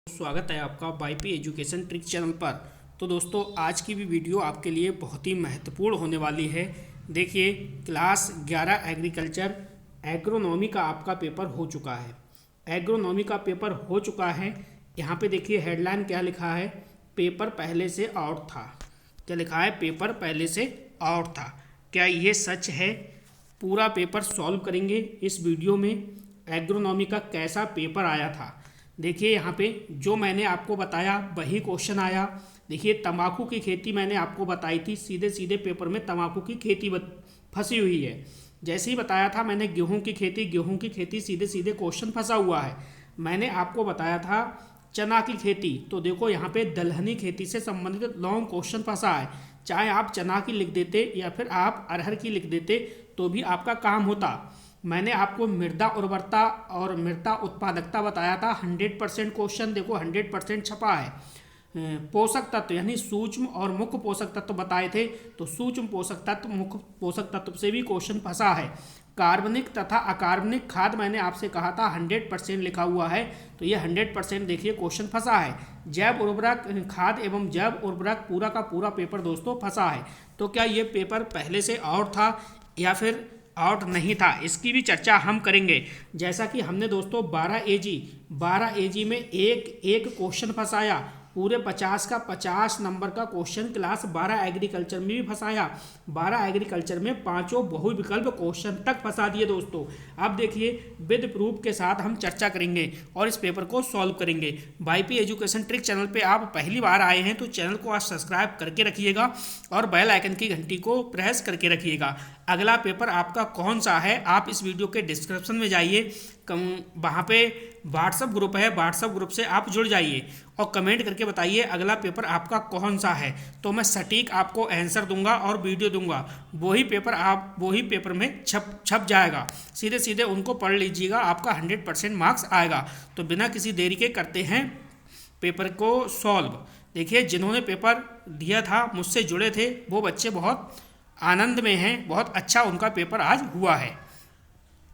स्वागत है आपका वाईपी एजुकेशन ट्रिक चैनल पर। तो दोस्तों आज की भी वीडियो आपके लिए बहुत ही महत्वपूर्ण होने वाली है। देखिए क्लास 11 एग्रीकल्चर एग्रोनॉमी का आपका पेपर हो चुका है। एग्रोनॉमी का पेपर हो चुका है। यहाँ पे देखिए हेडलाइन क्या लिखा है, पेपर पहले से आउट था। क्या लिखा है, पेपर पहले से आउट था। क्या ये सच है? पूरा पेपर सॉल्व करेंगे इस वीडियो में। एग्रोनॉमी का कैसा पेपर आया था देखिए, यहाँ पे जो मैंने आपको बताया वही क्वेश्चन आया। देखिए तंबाकू की खेती मैंने आपको बताई थी, सीधे सीधे पेपर में तंबाकू की खेती फंसी हुई है। जैसे ही बताया था मैंने गेहूं की खेती सीधे सीधे क्वेश्चन फंसा हुआ है। मैंने आपको बताया था चना की खेती, तो देखो यहाँ पे दलहनी खेती से संबंधित लॉन्ग क्वेश्चन फंसा है। चाहे आप चना की लिख देते या फिर आप अरहर की लिख देते तो भी आपका काम होता। मैंने आपको मृदा उर्वरता और मृदा उत्पादकता बताया था, 100% क्वेश्चन देखो 100% छपा है। पोषक तत्व यानी सूक्ष्म और मुख्य पोषक तत्व बताए थे, तो सूक्ष्म पोषक तत्व मुख्य पोषक तत्व से भी क्वेश्चन फंसा है। कार्बनिक तथा अकार्बनिक खाद मैंने आपसे कहा था 100% लिखा हुआ है, तो ये 100% देखिए क्वेश्चन फंसा है। जैव उर्वरक खाद एवं जैव उर्वरक पूरा का पूरा पेपर दोस्तों फंसा है। तो क्या ये पेपर पहले से आउट था या फिर आउट नहीं था, इसकी भी चर्चा हम करेंगे। जैसा कि हमने दोस्तों 12 एजी में एक क्वेश्चन फंसाया, पूरे 50 का 50 नंबर का क्वेश्चन क्लास 12 एग्रीकल्चर में भी फंसाया। 12 एग्रीकल्चर में पांचों बहुविकल्प क्वेश्चन तक फंसा दिए दोस्तों। अब देखिए विद प्रूफ के साथ हम चर्चा करेंगे और इस पेपर को सॉल्व करेंगे। वाईपी एजुकेशन ट्रिक चैनल पे आप पहली बार आए हैं तो चैनल को आप सब्सक्राइब करके रखिएगा और बेल आइकन की घंटी को प्रेस करके रखिएगा। अगला पेपर आपका कौन सा है, आप इस वीडियो के डिस्क्रिप्शन में जाइए, वहाँ पे व्हाट्सअप ग्रुप है, व्हाट्सअप ग्रुप से आप जुड़ जाइए और कमेंट करके बताइए अगला पेपर आपका कौन सा है, तो मैं सटीक आपको आंसर दूंगा और वीडियो दूंगा। वही पेपर में छप जाएगा। सीधे सीधे उनको पढ़ लीजिएगा, आपका 100% मार्क्स आएगा। तो बिना किसी देरी के करते हैं पेपर को सॉल्व। देखिए जिन्होंने पेपर दिया था मुझसे जुड़े थे वो बच्चे बहुत आनंद में हैं, बहुत अच्छा उनका पेपर आज हुआ है।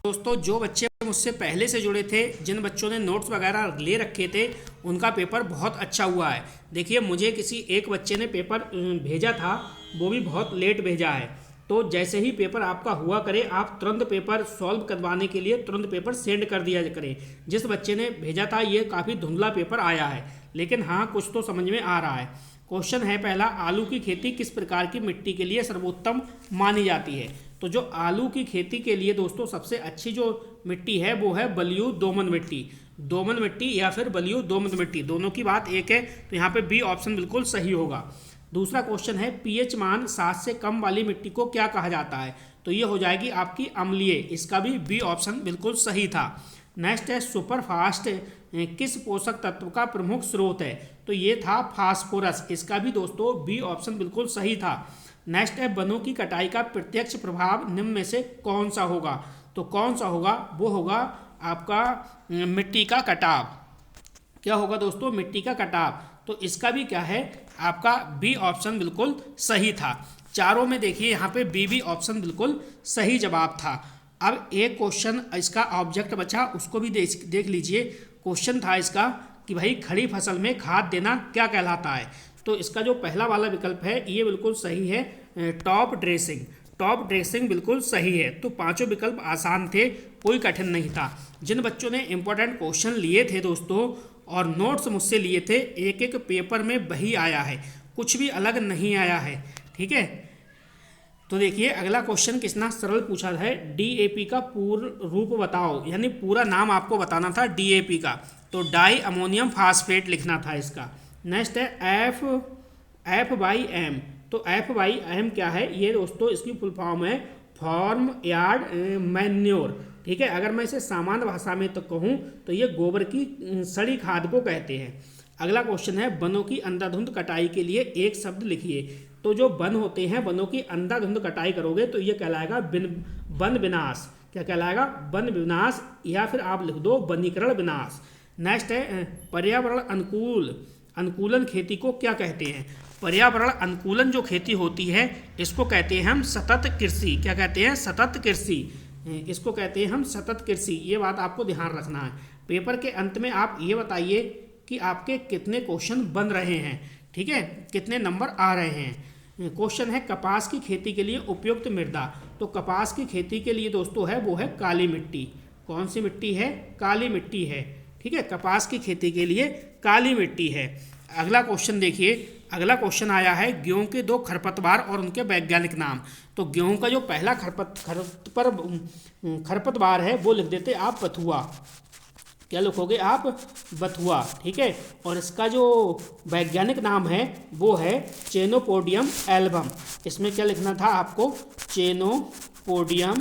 दोस्तों जो बच्चे मुझसे पहले से जुड़े थे, जिन बच्चों ने नोट्स वगैरह ले रखे थे, उनका पेपर बहुत अच्छा हुआ है। देखिए मुझे किसी एक बच्चे ने पेपर भेजा था, वो भी बहुत लेट भेजा है। तो जैसे ही पेपर आपका हुआ करे आप तुरंत पेपर सॉल्व करवाने के लिए तुरंत पेपर सेंड कर दिया करें। जिस बच्चे ने भेजा था ये काफ़ी धुंधला पेपर आया है, लेकिन हाँ कुछ तो समझ में आ रहा है। क्वेश्चन है पहला, आलू की खेती किस प्रकार की मिट्टी के लिए सर्वोत्तम मानी जाती है। तो जो आलू की खेती के लिए दोस्तों सबसे अच्छी जो मिट्टी है वो है बलुई दोमट मिट्टी। दोमट मिट्टी या फिर बलुई दोमट मिट्टी, दोनों की बात एक है, तो यहाँ पे बी ऑप्शन बिल्कुल सही होगा। दूसरा क्वेश्चन है पीएच मान 7 से कम वाली मिट्टी को क्या कहा जाता है। तो ये हो जाएगी आपकी अम्लीय, इसका भी बी ऑप्शन बिल्कुल सही था। नेक्स्ट है सुपरफास्ट किस पोषक तत्व का प्रमुख स्रोत है। तो ये था फास्फोरस, इसका भी दोस्तों बी ऑप्शन बिल्कुल सही था। नेक्स्ट है वनों की कटाई का प्रत्यक्ष प्रभाव निम्न में से कौन सा होगा। तो कौन सा होगा, वो होगा आपका मिट्टी का कटाव। क्या होगा दोस्तों, मिट्टी का कटाव। तो इसका भी क्या है, आपका बी ऑप्शन बिल्कुल सही था। चारों में देखिए यहाँ पे बी ऑप्शन बिल्कुल सही जवाब था। अब एक क्वेश्चन इसका ऑब्जेक्ट बचा, उसको भी देख लीजिए। क्वेश्चन था इसका कि भाई खड़ी फसल में खाद देना क्या कहलाता है। तो इसका जो पहला वाला विकल्प है ये बिल्कुल सही है, टॉप ड्रेसिंग। टॉप ड्रेसिंग बिल्कुल सही है। तो पांचों विकल्प आसान थे, कोई कठिन नहीं था। जिन बच्चों ने इंपॉर्टेंट क्वेश्चन लिए थे दोस्तों और नोट्स मुझसे लिए थे, एक एक पेपर में वही आया है, कुछ भी अलग नहीं आया है, ठीक है। तो देखिए अगला क्वेश्चन कितना सरल पूछा है, डीएपी का पूर्ण रूप बताओ, यानी पूरा नाम आपको बताना था डीएपी का। तो डाई अमोनियम फास्फेट लिखना था इसका। नेक्स्ट है एफ बाई एम। तो एफ बाई एम क्या है, ये दोस्तों इसकी फुल फॉर्म है फार्म यार्ड मैन्योर, ठीक है। अगर मैं इसे सामान्य भाषा में तो कहूँ तो ये गोबर की सड़ी खाद को कहते हैं। अगला क्वेश्चन है वनों की अंधाधुंध कटाई के लिए एक शब्द लिखिए। तो जो वन होते हैं, वनों की अंधाधुंध कटाई करोगे तो ये कहलाएगा वन विनाश। क्या कहलाएगा, वन विनाश, या फिर आप लिख दो वनीकरण विनाश। नेक्स्ट है पर्यावरण अनुकूलन खेती को क्या कहते हैं। पर्यावरण अनुकूलन जो खेती होती है इसको कहते हैं हम सतत कृषि। क्या कहते हैं, सतत कृषि, इसको कहते हैं हम सतत कृषि। ये बात आपको ध्यान रखना है। पेपर के अंत में आप ये बताइए कि आपके कितने क्वेश्चन बन रहे हैं, ठीक है, कितने नंबर आ रहे हैं। क्वेश्चन है कपास की खेती के लिए उपयुक्त मृदा। तो कपास की खेती के लिए दोस्तों है वो है काली मिट्टी। कौन सी मिट्टी है? काली मिट्टी है, ठीक है, कपास की खेती के लिए काली मिट्टी है। अगला क्वेश्चन देखिए, अगला क्वेश्चन आया है गेहूं के दो खरपतवार और उनके वैज्ञानिक नाम। तो गेहूं का जो पहला खरपतवार है वो लिख देते आप बथुआ। क्या लिखोगे आप? बथुआ, ठीक है। और इसका जो वैज्ञानिक नाम है वो है चेनोपोडियम एल्बम। इसमें क्या लिखना था आपको? चेनोपोडियम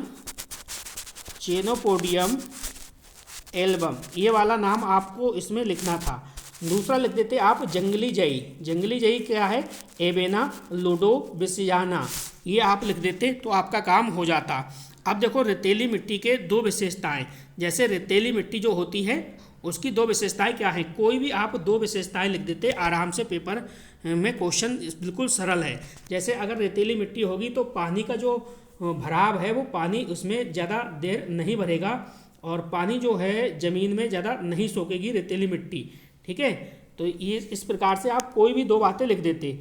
एल्बम, ये वाला नाम आपको इसमें लिखना था। दूसरा लिख देते आप जंगली जई। जंगली जई क्या है? एबेना लुडोविसियाना, ये आप लिख देते तो आपका काम हो जाता। अब देखो रेतीली मिट्टी के दो विशेषताएं। जैसे रेतीली मिट्टी जो होती है उसकी दो विशेषताएं क्या हैं? कोई भी आप दो विशेषताएं लिख देते आराम से, पेपर में क्वेश्चन बिल्कुल सरल है। जैसे अगर रेतीली मिट्टी होगी तो पानी का जो भराव है वो पानी उसमें ज़्यादा देर नहीं भरेगा और पानी जो है ज़मीन में ज़्यादा नहीं सोखेगी रेतीली मिट्टी, ठीक है। तो ये इस प्रकार से आप कोई भी दो बातें लिख देते।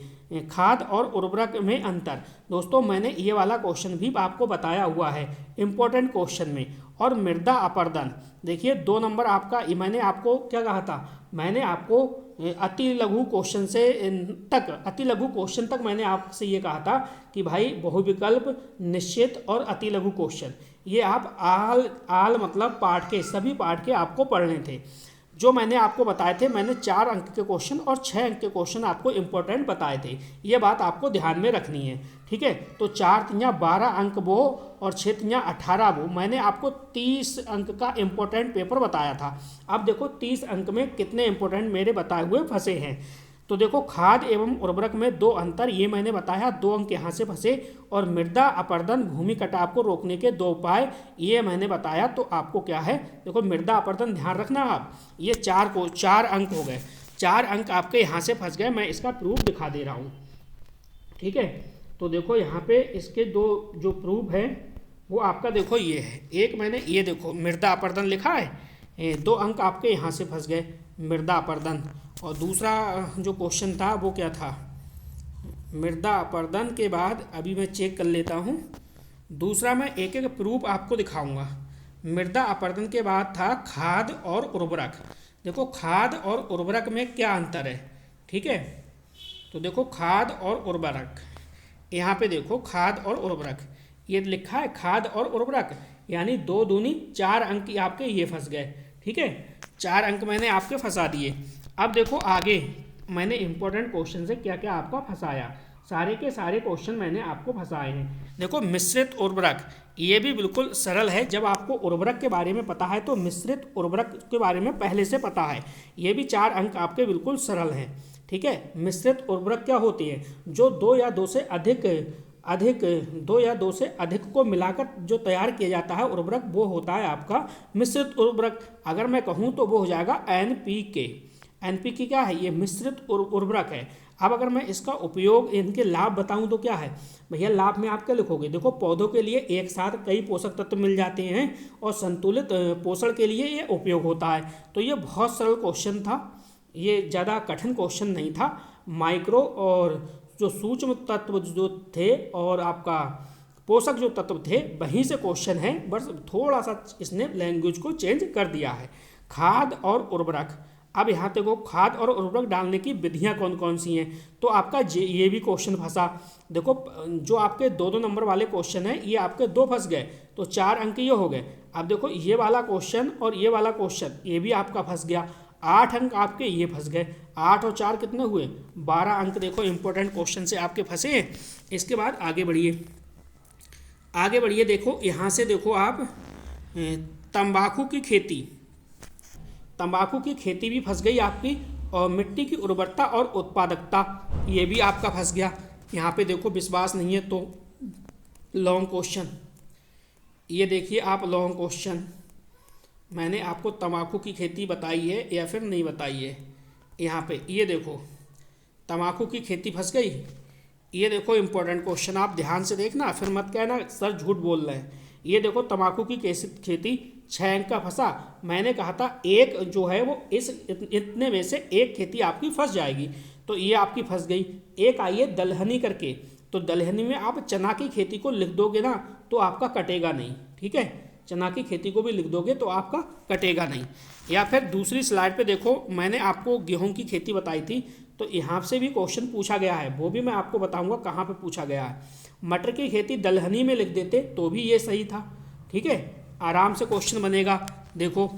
खाद और उर्वरक में अंतर। दोस्तों मैंने ये वाला क्वेश्चन भी आपको बताया हुआ है इम्पोर्टेंट क्वेश्चन में। और मृदा अपरदन, देखिए 2 नंबर आपका, मैंने आपको क्या कहा था? मैंने आपको अति लघु क्वेश्चन तक मैंने आपसे ये कहा था कि भाई बहुविकल्प, निश्चित और अति लघु क्वेश्चन ये आप आल मतलब पाठ के, सभी पाठ के आपको पढ़ने थे। जो मैंने आपको बताए थे, मैंने 4 अंक के क्वेश्चन और 6 अंक के क्वेश्चन आपको इंपॉर्टेंट बताए थे। ये बात आपको ध्यान में रखनी है, ठीक है। तो 4 तिया 12 अंक वो और 6 तिया 18 वो। मैंने आपको 30 अंक का इंपॉर्टेंट पेपर बताया था। अब देखो 30 अंक में कितने इंपॉर्टेंट मेरे बताए हुए फंसे हैं। तो देखो खाद एवं उर्वरक में 2 अंतर, ये मैंने बताया, 2 अंक यहाँ से फंसे। और मृदा अपरदन, भूमि कटाव को रोकने के 2 उपाय, ये मैंने बताया। तो आपको क्या है, देखो मृदा अपरदन ध्यान रखना आप। ये 4 अंक हो गए, 4 अंक आपके यहाँ से फंस गए। मैं इसका प्रूफ दिखा दे रहा हूँ, ठीक है। तो देखो यहाँ पे इसके 2 जो प्रूफ है वो आपका देखो ये है। एक मैंने ये देखो मृदा अपरदन लिखा है, 2 अंक आपके यहाँ से फंस गए, मृदा अपरदन। और दूसरा जो क्वेश्चन था वो क्या था? मृदा अपरदन के बाद अभी मैं चेक कर लेता हूँ। दूसरा मैं एक एक प्रूफ आपको दिखाऊंगा। मृदा अपरदन के बाद था खाद और उर्वरक। देखो खाद और उर्वरक में क्या अंतर है, ठीक है। तो देखो खाद और उर्वरक, यहाँ पे देखो खाद और उर्वरक ये लिखा है, खाद और उर्वरक, यानी 2 दूनी 4 अंक आपके ये फंस गए, ठीक है। 4 अंक मैंने आपके फंसा दिए। अब देखो आगे मैंने इंपॉर्टेंट क्वेश्चन से क्या क्या आपका फंसाया, सारे के सारे क्वेश्चन मैंने आपको फंसाए हैं। देखो मिश्रित उर्वरक, ये भी बिल्कुल सरल है। जब आपको उर्वरक के बारे में पता है तो मिश्रित उर्वरक के बारे में पहले से पता है। ये भी 4 अंक आपके बिल्कुल सरल हैं, ठीक है। मिश्रित उर्वरक क्या होती है? जो 2 या 2 से अधिक को मिलाकर जो तैयार किया जाता है उर्वरक, वो होता है आपका मिश्रित उर्वरक। अगर मैं कहूँ तो वो हो जाएगा NPK। NPK क्या है? ये मिश्रित उर्वरक है। अब अगर मैं इसका उपयोग, इनके लाभ बताऊं तो क्या है भैया? लाभ में आप क्या लिखोगे? देखो पौधों के लिए एक साथ कई पोषक तत्व मिल जाते हैं और संतुलित पोषण के लिए ये उपयोग होता है। तो ये बहुत सरल क्वेश्चन था, ये ज़्यादा कठिन क्वेश्चन नहीं था। माइक्रो और जो सूक्ष्म तत्व जो थे और आपका पोषक जो तत्व थे वहीं से क्वेश्चन है, बस थोड़ा सा इसने लैंग्वेज को चेंज कर दिया है। खाद और उर्वरक, अब यहाँ देखो खाद और उर्वरक डालने की विधियाँ कौन कौन सी हैं। तो आपका ये भी क्वेश्चन फंसा। देखो जो आपके 2-2 नंबर वाले क्वेश्चन हैं ये आपके 2 फंस गए, तो 4 अंक ये हो गए। अब देखो ये वाला क्वेश्चन और ये वाला क्वेश्चन ये भी आपका फंस गया, 8 अंक आपके ये फंस गए। 8 और 4 कितने हुए? 12 अंक देखो इंपॉर्टेंट क्वेश्चन से आपके फंसे हैं। इसके बाद आगे बढ़िए, देखो यहाँ से देखो आप तंबाकू की खेती भी फंस गई आपकी, और मिट्टी की उर्वरता और उत्पादकता ये भी आपका फंस गया। यहाँ पे देखो विश्वास नहीं है तो लॉन्ग क्वेश्चन, ये देखिए आप लॉन्ग क्वेश्चन, मैंने आपको तंबाकू की खेती बताई है या फिर नहीं बताई है। यहाँ पे ये देखो तंबाकू की खेती फंस गई। ये देखो इंपॉर्टेंट क्वेश्चन, आप ध्यान से देखना, फिर मत कहना सर झूठ बोल रहे हैं। ये देखो तंबाकू की खेती 6 अंक का फंसा। मैंने कहा था एक जो है वो इस इतने में से एक खेती आपकी फंस जाएगी, तो ये आपकी फंस गई। एक आई है दलहनी करके, तो दलहनी में आप चना की खेती को लिख दोगे ना तो आपका कटेगा नहीं, ठीक है, चना की खेती को भी लिख दोगे तो आपका कटेगा नहीं। या फिर दूसरी स्लाइड पे देखो, मैंने आपको गेहूं की खेती बताई थी, तो यहाँ से भी क्वेश्चन पूछा गया है, वो भी मैं आपको बताऊंगा कहाँ पे पूछा गया है। मटर की खेती दलहनी में लिख देते तो भी ये सही था, ठीक है, आराम से क्वेश्चन बनेगा। देखो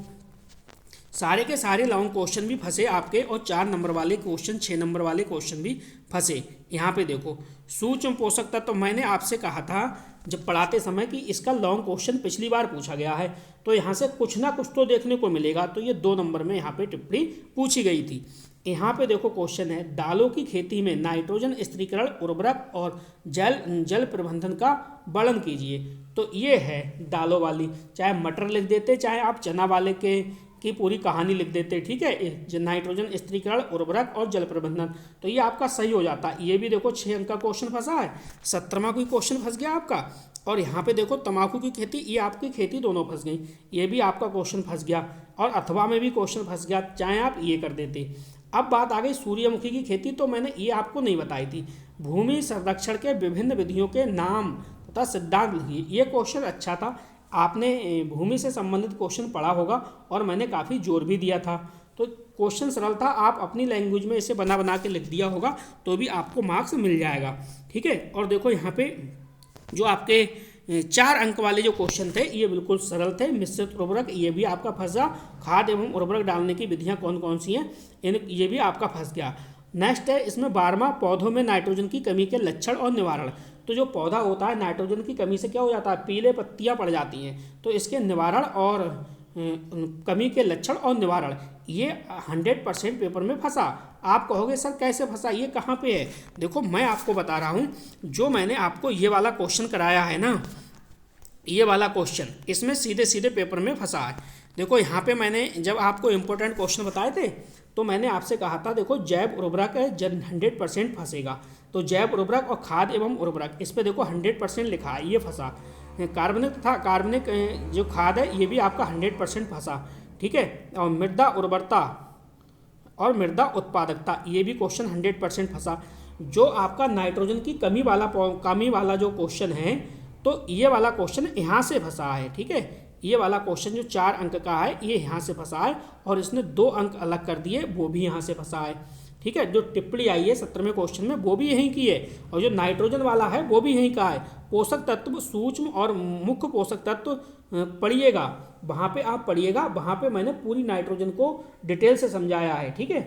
सारे के सारे लॉन्ग क्वेश्चन भी फंसे आपके, और 4 नंबर वाले क्वेश्चन, 6 नंबर वाले क्वेश्चन भी फंसे। यहाँ पे देखो सूक्ष्म पोषक तत्व, तो मैंने आपसे कहा था जब पढ़ाते समय कि इसका लॉन्ग क्वेश्चन पिछली बार पूछा गया है, तो यहाँ से कुछ ना कुछ तो देखने को मिलेगा। तो ये 2 नंबर में यहाँ पे टिप्पणी पूछी गई थी। यहाँ पे देखो क्वेश्चन है, दालों की खेती में नाइट्रोजन स्थिरीकरण, उर्वरक और जल प्रबंधन का वर्णन कीजिए। तो ये है दालों वाली, चाहे मटर लिख देते, चाहे आप चना वाले की पूरी कहानी लिख देते, ठीक है, नाइट्रोजन स्थिरीकरण, उर्वरक और जल प्रबंधन, तो ये आपका सही हो जाता। ये भी देखो 6 अंक का क्वेश्चन फंसा है, 17वां कोई क्वेश्चन फंस गया आपका। और यहाँ पे देखो तंबाकू की खेती, ये आपकी खेती दोनों फंस गई, ये भी आपका क्वेश्चन फंस गया। और अथवा में भी क्वेश्चन फंस गया, चाहे आप ये कर देते। अब बात आ गई सूर्यमुखी की खेती, तो मैंने ये आपको नहीं बताई थी। भूमि संरक्षण के विभिन्न विधियों के नाम तथा सिद्धांत लिखिए। ये क्वेश्चन अच्छा था, आपने भूमि से संबंधित क्वेश्चन पढ़ा होगा और मैंने काफ़ी जोर भी दिया था। तो क्वेश्चन सरल था, आप अपनी लैंग्वेज में इसे बना बना के लिख दिया होगा तो भी आपको मार्क्स मिल जाएगा, ठीक है। और देखो यहाँ पे जो आपके 4 अंक वाले जो क्वेश्चन थे ये बिल्कुल सरल थे। मिश्रित उर्वरक, ये भी आपका फंसा। खाद एवं उर्वरक डालने की विधियाँ कौन कौन सी हैं, ये भी आपका फंस गया। नेक्स्ट है इसमें 12वां, पौधों में नाइट्रोजन की कमी के लक्षण और निवारण। तो जो पौधा होता है नाइट्रोजन की कमी से क्या हो जाता है, पीले पत्तियां पड़ जाती हैं, तो इसके निवारण और कमी के लक्षण और निवारण, ये 100% पेपर में फंसा। आप कहोगे सर कैसे फंसा, ये कहाँ पे है? देखो मैं आपको बता रहा हूँ, जो मैंने आपको ये वाला क्वेश्चन कराया है ना, ये वाला क्वेश्चन इसमें सीधे सीधे पेपर में फंसा है। देखो यहाँ पे मैंने जब आपको इम्पोर्टेंट क्वेश्चन बताए थे तो मैंने आपसे कहा था, देखो जैव उर्वरक है 100% फंसेगा, तो जैव उर्वरक और खाद एवं उर्वरक, इस पर देखो 100% लिखा है, ये फंसा। कार्बनिक था, कार्बनिक जो खाद है ये भी आपका 100% फंसा, ठीक है। और मृदा उर्वरता और मृदा उत्पादकता, ये भी क्वेश्चन 100% फंसा। जो आपका नाइट्रोजन की कमी वाला जो क्वेश्चन है, तो ये वाला क्वेश्चन यहाँ से फंसा है, ठीक है। ये वाला क्वेश्चन जो 4 अंक का है ये यहाँ से फंसा है, और इसने 2 अंक अलग कर दिए, वो भी यहाँ से फंसा है, ठीक है। जो टिप्पणी आई है 17वें क्वेश्चन में वो भी यहीं की है, और जो नाइट्रोजन वाला है वो भी यहीं का है। पोषक तत्व, सूक्ष्म और मुख्य पोषक तत्व पढ़िएगा, वहाँ पे आप पढ़िएगा, वहाँ पे मैंने पूरी नाइट्रोजन को डिटेल से समझाया है, ठीक है।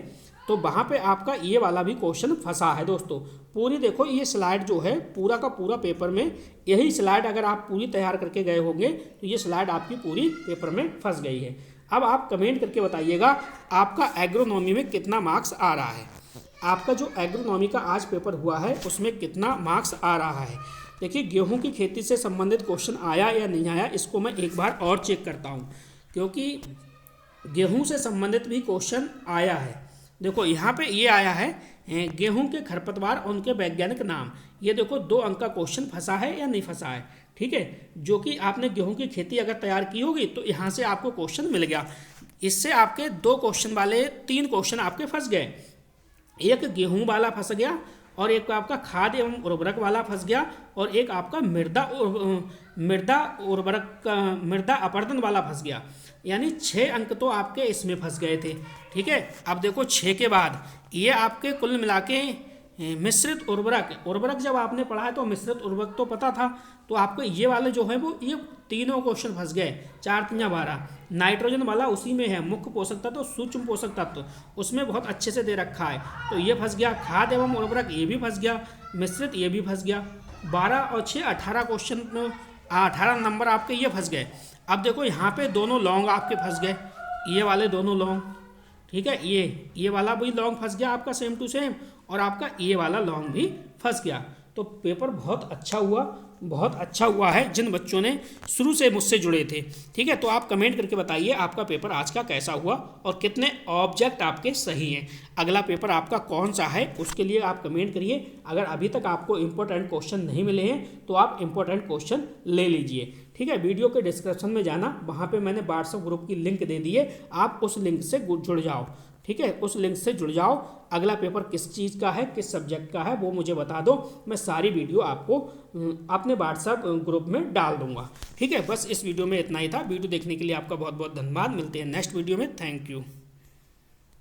तो वहाँ पे आपका ये वाला भी क्वेश्चन फंसा है दोस्तों। पूरी देखो ये स्लाइड जो है पूरा का पूरा पेपर में, यही स्लाइड अगर आप पूरी तैयार करके गए होंगे तो ये स्लाइड आपकी पूरी पेपर में फंस गई है। अब आप कमेंट करके बताइएगा आपका एग्रोनॉमी में कितना मार्क्स आ रहा है। आपका जो एग्रोनॉमी का आज पेपर हुआ है उसमें कितना मार्क्स आ रहा है। देखिए गेहूं की खेती से संबंधित क्वेश्चन आया या नहीं आया, इसको मैं एक बार और चेक करता हूं, क्योंकि गेहूं से संबंधित भी क्वेश्चन आया है। देखो यहाँ पे ये आया है, गेहूं के खरपतवार और उनके वैज्ञानिक नाम। ये देखो 2 अंक का क्वेश्चन फंसा है या नहीं फंसा है, ठीक है। जो कि आपने गेहूं की खेती अगर तैयार की होगी तो यहाँ से आपको क्वेश्चन मिल गया। इससे आपके 2 क्वेश्चन वाले 3 क्वेश्चन आपके फंस गए। एक गेहूं वाला फंस गया, और एक आपका खाद एवं उर्वरक वाला फंस गया, और एक आपका मृदा अपरदन वाला फंस गया। यानी 6 अंक तो आपके इसमें फंस गए थे, ठीक है। अब देखो 6 के बाद ये आपके कुल मिला के मिश्रित उर्वरक जब आपने पढ़ा है तो मिश्रित उर्वरक तो पता था, तो आपको ये वाले जो है वो ये तीनों क्वेश्चन फंस गए। 4 × 12 नाइट्रोजन वाला उसी में है, मुख्य पोषक तत्व, सूक्ष्म पोषक तत्व उसमें बहुत अच्छे से दे रखा है, तो ये फंस गया। खाद एवं उर्वरक ये भी फंस गया, मिश्रित ये भी फंस गया। 12 और 6 18 क्वेश्चन, 18 नंबर आपके ये फंस गए। अब देखो यहाँ पे दोनों लॉन्ग आपके फंस गए, ये वाले दोनों लॉन्ग, ठीक है। ये वाला भी लॉन्ग फंस गया आपका सेम टू सेम, और आपका ये वाला लॉन्ग भी फंस गया। तो पेपर बहुत अच्छा हुआ, बहुत अच्छा हुआ है जिन बच्चों ने शुरू से मुझसे जुड़े थे। ठीक है, तो आप कमेंट करके बताइए आपका पेपर आज का कैसा हुआ और कितने ऑब्जेक्ट आपके सही हैं। अगला पेपर आपका कौन सा है उसके लिए आप कमेंट करिए। अगर अभी तक आपको इंपॉर्टेंट क्वेश्चन नहीं मिले हैं तो आप इंपॉर्टेंट क्वेश्चन ले लीजिए। ठीक है, वीडियो के डिस्क्रिप्शन में जाना, वहाँ पे मैंने व्हाट्सएप ग्रुप की लिंक दे दी है, आप उस लिंक से जुड़ जाओ। ठीक है, उस लिंक से जुड़ जाओ। अगला पेपर किस चीज़ का है, किस सब्जेक्ट का है वो मुझे बता दो, मैं सारी वीडियो आपको अपने व्हाट्सएप ग्रुप में डाल दूंगा। ठीक है, बस इस वीडियो में इतना ही था। वीडियो देखने के लिए आपका बहुत बहुत धन्यवाद। मिलते हैं नेक्स्ट वीडियो में। Thank you.